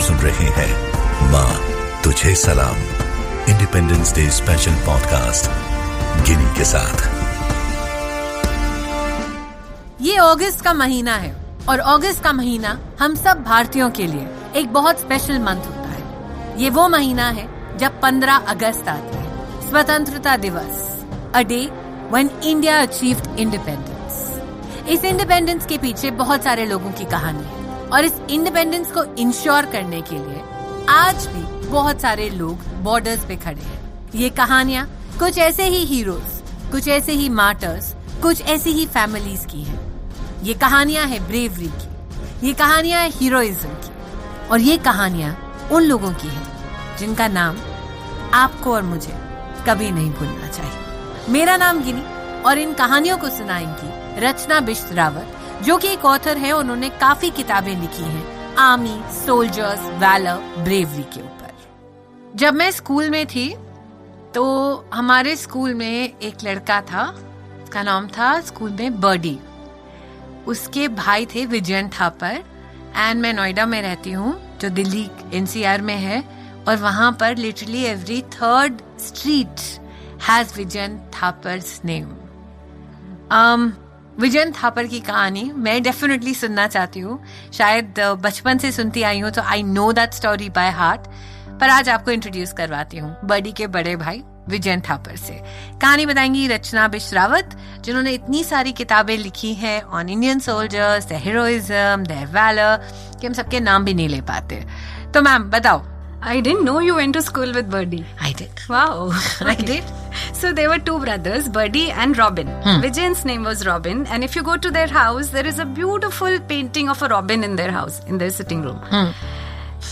सुन रहे हैं माँ तुझे सलाम, इंडिपेंडेंस डे स्पेशल पॉडकास्ट गिनी के साथ। ये अगस्त का महीना है और अगस्त का महीना हम सब भारतीयों के लिए एक बहुत स्पेशल मंथ होता है। ये वो महीना है जब 15 अगस्त आती है, स्वतंत्रता दिवस, a day when India achieved independence. इस इंडिपेंडेंस के पीछे बहुत सारे लोगों की कहानी है और इस इंडिपेंडेंस को इंश्योर करने के लिए आज भी बहुत सारे लोग बॉर्डर्स पे खड़े हैं। ये कहानियां कुछ ऐसे ही हीरोज, कुछ ऐसे ही मार्टर्स, कुछ ऐसी ही फैमिलीज की हैं। ये कहानियां हैं ब्रेवरी की, ये कहानियां हैं हीरोइज्म की, और ये कहानियां उन लोगों की हैं जिनका नाम आपको और मुझे कभी नहीं भूलना चाहिए। मेरा नाम गिनी और इन कहानियों को सुनाएंगी रचना बिष्ट रावत, जो कि एक ऑथर है। उन्होंने काफी किताबें लिखी हैं आर्मी, सोल्जर्स, वैलर, ब्रेवरी के ऊपर। जब मैं स्कूल में थी तो हमारे स्कूल में एक लड़का था, उसका नाम था स्कूल में बर्डी। उसके भाई थे विजयंत थापर, एंड मैं नोएडा में रहती हूँ जो दिल्ली NCR में है, और वहां पर literally every third street has Vijayant Thapar's name. Vijayant Thapar की कहानी मैं डेफिनेटली सुनना चाहती हूँ। शायद बचपन से सुनती आई हूँ तो I know that story by heart, पर आज आपको इंट्रोड्यूस करवाती हूँ बर्डी के बड़े भाई विजयंत थापर से। कहानी बताएंगी रचना बिष्ट रावत, जिन्होंने इतनी सारी किताबें लिखी हैं on Indian soldiers, their heroism, their valour, कि हम सबके नाम भी नहीं ले पाते। तो मैम बताओ। I didn't know you went to school with Birdie. I did. Wow. I did. So there were two brothers, Birdie and Robin. Vijay's name was Robin, and if you go to their house, there is a beautiful painting of a Robin in their house, in their sitting room.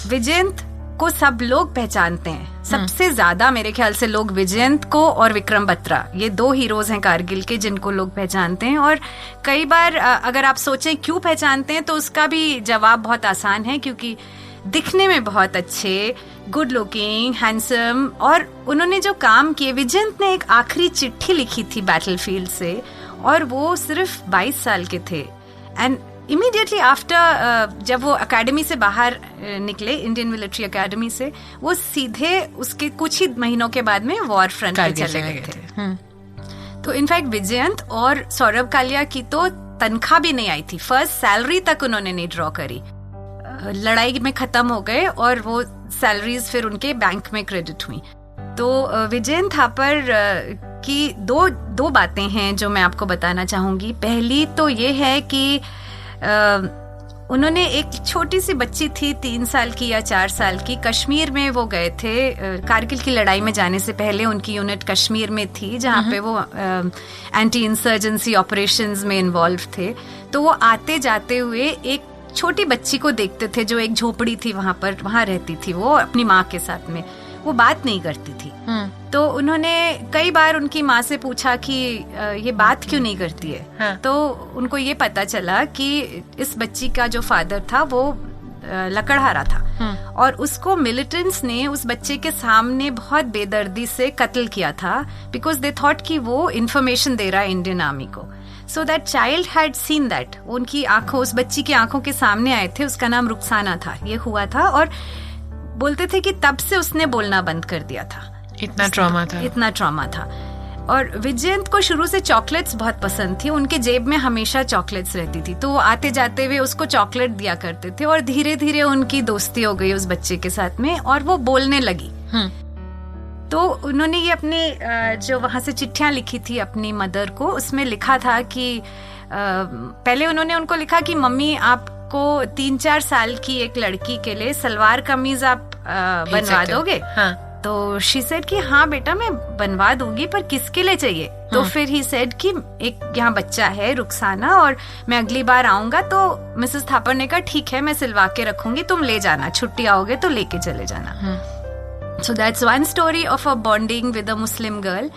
Vijayant को सब लोग पहचानते हैं। सबसे ज्यादा मेरे ख्याल से लोग विजयंत को और विक्रम बत्रा, ये दो हीरोज हैं कारगिल के, जिनको लोग पहचानते हैं। और कई बार अगर आप सोचें क्यों पहचानते हैं तो उसका भी जवाब बहुत आसान है, क्योंकि दिखने में बहुत अच्छे, गुड लुकिंग, हैंडसम, और उन्होंने जो काम किए। विजयंत ने एक आखिरी चिट्ठी लिखी थी बैटलफील्ड से, और वो सिर्फ 22 साल के थे। एंड इमीडिएटली आफ्टर जब वो एकेडमी से बाहर निकले, इंडियन मिलिट्री एकेडमी से, वो सीधे उसके कुछ ही महीनों के बाद में वॉर फ्रंट पे चले गए थे। तो इनफैक्ट विजयंत और सौरभ कालिया की तो तनख्वाह भी नहीं आई थी, फर्स्ट सैलरी तक उन्होंने नहीं ड्रॉ करी। लड़ाई में खत्म हो गए और वो सैलरीज फिर उनके बैंक में क्रेडिट हुई। तो विजयंत थापर की दो बातें हैं जो मैं आपको बताना चाहूंगी। पहली तो ये है कि उन्होंने एक छोटी सी बच्ची थी 3 साल की या 4 साल की, कश्मीर में वो गए थे। कारगिल की लड़ाई में जाने से पहले उनकी यूनिट कश्मीर में थी, जहाँ पे वो एंटी इंसर्जेंसी ऑपरेशंस में इन्वॉल्व थे। तो वो आते जाते हुए एक छोटी बच्ची को देखते थे जो एक झोपड़ी थी वहां रहती थी वो अपनी माँ के साथ में। वो बात नहीं करती थी। तो उन्होंने कई बार उनकी माँ से पूछा कि ये बात क्यों नहीं करती है। हाँ। तो उनको ये पता चला कि इस बच्ची का जो फादर था वो लकड़हारा था, और उसको मिलिटेंट्स ने उस बच्चे के सामने बहुत बेदर्दी से कत्ल किया था, बिकॉज दे थॉट कि वो इंफॉर्मेशन दे रहा है इंडियन आर्मी को। So that child had seen that. उनकी आंखों, उस बच्ची की आंखों के सामने आए थे। उसका नाम रुखसाना था। ये हुआ था, और बोलते थे कि तब से उसने बोलना बंद कर दिया था। इतना ट्रॉमा था। और विजयंत को शुरू से चॉकलेट्स बहुत पसंद थी। उनके जेब में हमेशा चॉकलेट्स रहती थी, तो वो आते जाते हुए उसको चॉकलेट दिया करते थे। और धीरे धीरे उनकी दोस्ती हो गई उस बच्चे के साथ में, और वो बोलने लगी। तो उन्होंने ये अपने जो वहां से चिट्ठियां लिखी थी अपनी मदर को, उसमें लिखा था कि पहले उन्होंने उनको लिखा कि मम्मी, आपको 3-4 साल की एक लड़की के लिए सलवार कमीज आप बनवा दोगे? हाँ। तो शी सेड कि हाँ बेटा, मैं बनवा दूंगी, पर किसके लिए चाहिए? तो फिर ही सेड कि एक यहाँ बच्चा है रुखसाना, और मैं अगली बार आऊंगा तो मिसेस थापर ने कहा ठीक है, मैं सिलवा के रखूंगी, तुम ले जाना, छुट्टी आओगे तो लेके चले जाना। So that's one story of a bonding with a Muslim girl.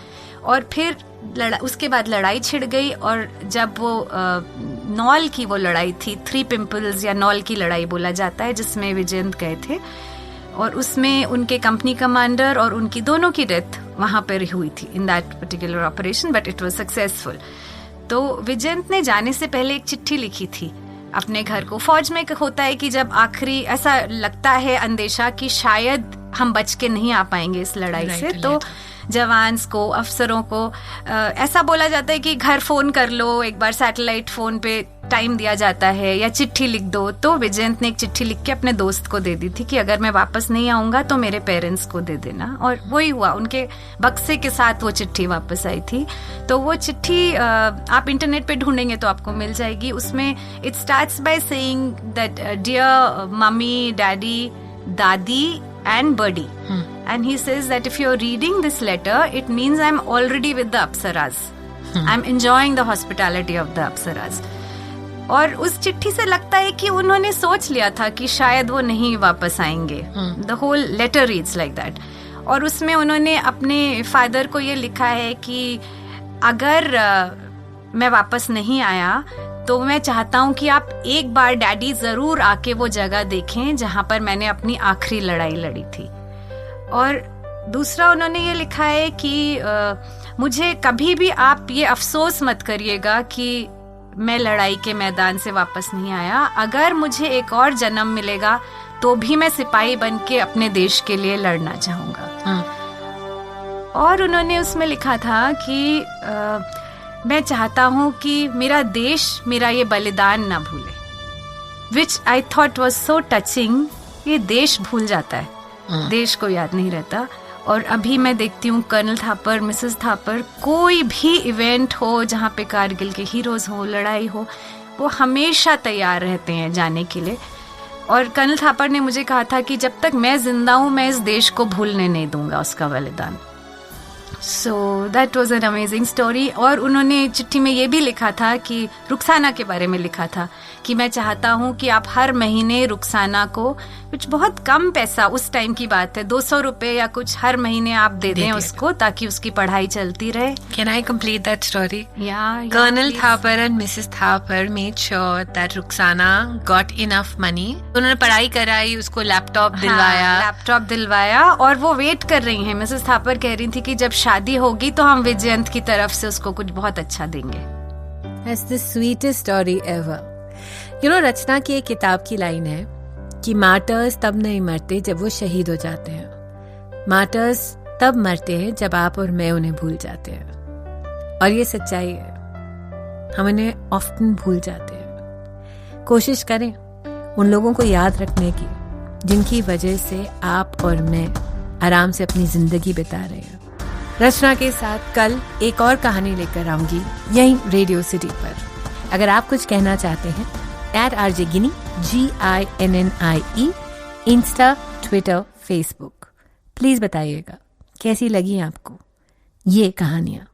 और फिर उसके बाद लड़ाई छिड़ गई, और जब वो नॉल की वो लड़ाई थी, 3 पिंपल्स या नॉल की लड़ाई बोला जाता है, जिसमें विजयंत गए थे, और उसमें उनके कंपनी कमांडर और उनकी दोनों की डेथ वहां पर हुई थी in that particular operation, but it was successful. तो विजयंत ने जाने से पहले एक चिट्ठी लिखी थी अपने घर को। फौज में होता है कि जब आखिरी ऐसा लगता है अंदेशा कि शायद हम बच के नहीं आ पाएंगे इस लड़ाई से, तो जवान्स को, अफसरों को ऐसा बोला जाता है कि घर फोन कर लो, एक बार सैटेलाइट फोन पे टाइम दिया जाता है, या चिट्ठी लिख दो। तो विजयंत ने एक चिट्ठी लिख के अपने दोस्त को दे दी थी कि अगर मैं वापस नहीं आऊंगा तो मेरे पेरेंट्स को दे देना, और वही हुआ। उनके बक्से के साथ वो चिट्ठी वापस आई थी। तो वो चिट्ठी आप इंटरनेट पे ढूंढेंगे तो आपको मिल जाएगी। उसमें it starts by saying that dear mummy, daddy, dadi and Birdie. And he says that if you're reading this letter, it means I'm already with the Apsaras. I'm enjoying the hospitality of the Apsaras. और उस चिट्ठी से लगता है कि उन्होंने सोच लिया था कि शायद वो नहीं वापस आएंगे. The whole letter reads like that. और उसमें उन्होंने अपने फादर को ये लिखा है कि अगर मैं वापस नहीं आया तो मैं चाहता हूँ कि आप एक बार डैडी जरूर आके वो जगह देखें जहां पर मैंने अपनी आखिरी लड़ाई लड़ी थी। और दूसरा उन्होंने ये लिखा है कि मुझे कभी भी आप ये अफसोस मत करिएगा कि मैं लड़ाई के मैदान से वापस नहीं आया। अगर मुझे एक और जन्म मिलेगा तो भी मैं सिपाही बन के अपने देश के लिए लड़ना चाहूंगा। और उन्होंने उसमें लिखा था कि मैं चाहता हूँ कि मेरा देश मेरा ये बलिदान ना भूले, which I thought was so touching. ये देश भूल जाता है, देश को याद नहीं रहता। और अभी मैं देखती हूँ कर्नल थापर, मिसेस थापर, कोई भी इवेंट हो जहाँ पे कारगिल के हीरोज हो, लड़ाई हो, वो हमेशा तैयार रहते हैं जाने के लिए। और कर्नल थापर ने मुझे कहा था कि जब तक मैं जिंदा हूँ मैं इस देश को भूलने नहीं दूंगा उसका बलिदान। So that was an amazing story. और उन्होंने चिट्ठी में ये भी लिखा था कि रुखसाना के बारे में लिखा था कि मैं चाहता हूँ कि आप हर महीने रुखसाना को कुछ बहुत कम पैसा, उस टाइम की बात है, 200 रुपए या कुछ हर महीने आप दे दें उसको, ताकि उसकी पढ़ाई चलती रहे। Can I complete that story? Yeah, Colonel please. Thapar and Mrs. Thapar made sure that Rukhsana got enough money. उन्होंने पढ़ाई कराई, उसको लैपटॉप दिलवाया। लैपटॉप दिलवाया। और वो वेट कर रही हैं, मिसेस थापर कह रही थी कि जब शादी होगी तो हम विजयंत की तरफ से उसको कुछ बहुत अच्छा देंगे। That's the sweetest story ever. You know, रचना की एक किताब की लाइन है कि मार्टर्स तब नहीं मरते जब वो शहीद हो जाते हैं, मार्टर्स तब मरते हैं जब आप और मैं उन्हें भूल जाते हैं। और ये सच्चाई है, हम उन्हें ऑफ्टन भूल जाते हैं। कोशिश करें उन लोगों को याद रखने की जिनकी वजह से आप और मैं आराम से अपनी जिंदगी बिता रहे हैं। रचना के साथ कल एक और कहानी लेकर आऊंगी यहीं रेडियो सिटी पर। अगर आप कुछ कहना चाहते हैं, @RJ Ginny, GINNIE, Insta, Twitter, Facebook, please बताइएगा कैसी लगी आपको ये कहानियां।